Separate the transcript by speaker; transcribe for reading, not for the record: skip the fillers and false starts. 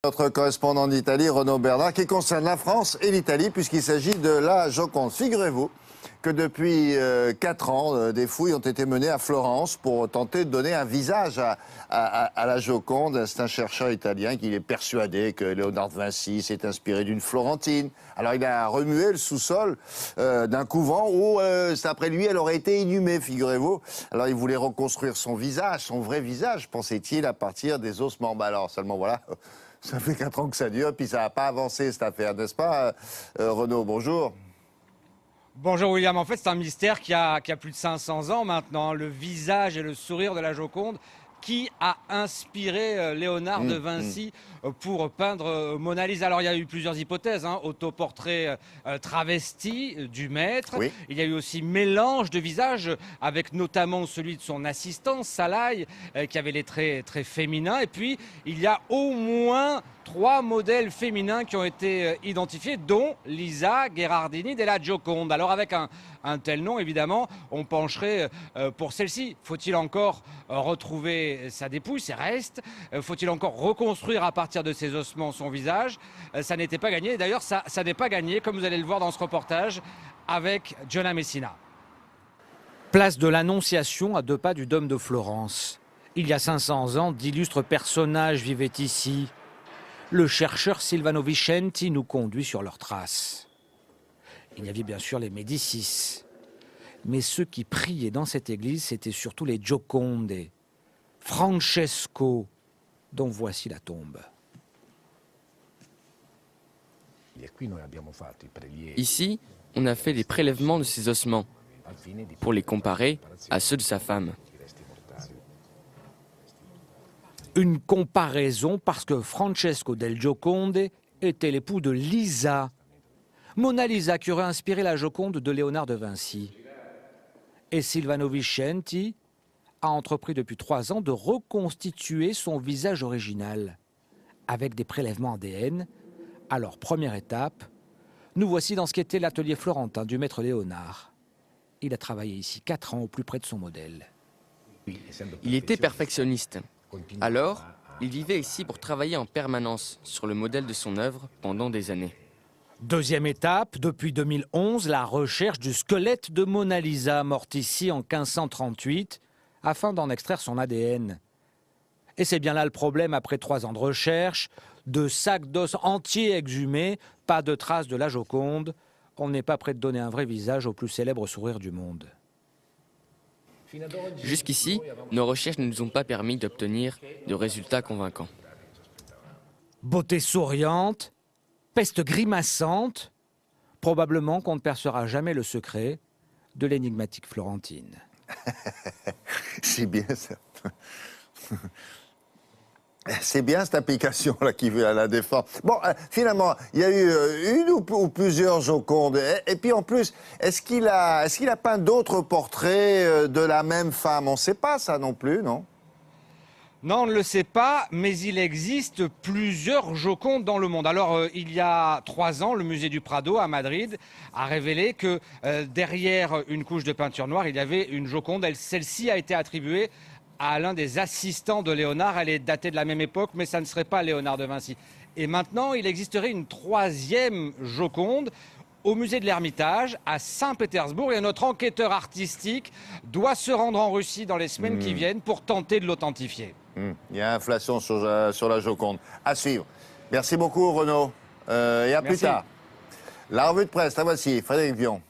Speaker 1: Notre correspondant d'Italie, Renaud Bernard, qui concerne la France et l'Italie, puisqu'il s'agit de la Joconde. Figurez-vous que depuis 4 ans, des fouilles ont été menées à Florence pour tenter de donner un visage à la Joconde. C'est un chercheur italien qui est persuadé que Léonard de Vinci s'est inspiré d'une Florentine. Alors il a remué le sous-sol d'un couvent où, après lui, elle aurait été inhumée, figurez-vous. Alors il voulait reconstruire son visage, son vrai visage, pensait-il, à partir des ossements. Bah alors seulement voilà... Ça fait 4 ans que ça dure, puis ça n'a pas avancé cette affaire, n'est-ce pas, Renaud? Bonjour.
Speaker 2: Bonjour William, en fait c'est un mystère qui a plus de 500 ans maintenant, le visage et le sourire de la Joconde. Qui a inspiré Léonard de Vinci pour peindre Mona Lisa? Alors il y a eu plusieurs hypothèses, autoportrait travesti du maître, oui. Il y a eu aussi mélange de visages avec notamment celui de son assistant Salaï qui avait les traits très féminins, et puis il y a au moins 3 modèles féminins qui ont été identifiés, dont Lisa Gherardini della Gioconde. Alors avec un tel nom, évidemment, on pencherait pour celle-ci. Faut-il encore retrouver sa dépouille, ses restes? Faut-il encore reconstruire à partir de ses ossements son visage? Ça n'était pas gagné. D'ailleurs, ça n'est pas gagné, comme vous allez le voir dans ce reportage, avec Gianna Messina. Place de l'Annonciation, à 2 pas du Dôme de Florence. Il y a 500 ans, d'illustres personnages vivaient ici. Le chercheur Silvano Vicenti nous conduit sur leurs traces. Il y avait bien sûr les Médicis. Mais ceux qui priaient dans cette église, c'était surtout les Gioconde, Francesco, dont voici la tombe.
Speaker 3: Ici, on a fait les prélèvements de ses ossements pour les comparer à ceux de sa femme.
Speaker 2: Une comparaison parce que Francesco del Gioconde était l'époux de Lisa. Mona Lisa qui aurait inspiré la Joconde de Léonard de Vinci. Et Silvano Vicenti a entrepris depuis 3 ans de reconstituer son visage original avec des prélèvements ADN. Alors, première étape, nous voici dans ce qu'était l'atelier florentin du maître Léonard. Il a travaillé ici 4 ans au plus près de son modèle.
Speaker 3: Il était perfectionniste. Alors, il vivait ici pour travailler en permanence sur le modèle de son œuvre pendant des années.
Speaker 2: Deuxième étape, depuis 2011, la recherche du squelette de Mona Lisa, morte ici en 1538, afin d'en extraire son ADN. Et c'est bien là le problème après 3 ans de recherche, de sacs d'os entiers exhumés, pas de traces de la Joconde. On n'est pas prêt de donner un vrai visage au plus célèbre sourire du monde.
Speaker 3: Jusqu'ici, nos recherches ne nous ont pas permis d'obtenir de résultats convaincants.
Speaker 2: Beauté souriante, peste grimaçante, probablement qu'on ne percera jamais le secret de l'énigmatique Florentine.
Speaker 1: C'est bien ça. C'est bien cette application-là qui veut la défendre. Bon, finalement, il y a eu une ou plusieurs Jocondes. Et puis en plus, est-ce qu'il a peint d'autres portraits de la même femme? On ne sait pas ça non plus, non?
Speaker 2: Non, on ne le sait pas, mais il existe plusieurs Jocondes dans le monde. Alors, il y a 3 ans, le musée du Prado à Madrid a révélé que derrière une couche de peinture noire, il y avait une Joconde. Celle-ci a été attribuée à l'un des assistants de Léonard. Elle est datée de la même époque, mais ça ne serait pas Léonard de Vinci. Et maintenant, il existerait une 3e Joconde au musée de l'Ermitage, à Saint-Pétersbourg. Et notre enquêteur artistique doit se rendre en Russie dans les semaines qui viennent pour tenter de l'authentifier.
Speaker 1: Il y a inflation sur la Joconde. À suivre. Merci beaucoup, Renaud. Et à plus tard. La revue de presse, la voici, Frédéric Vion.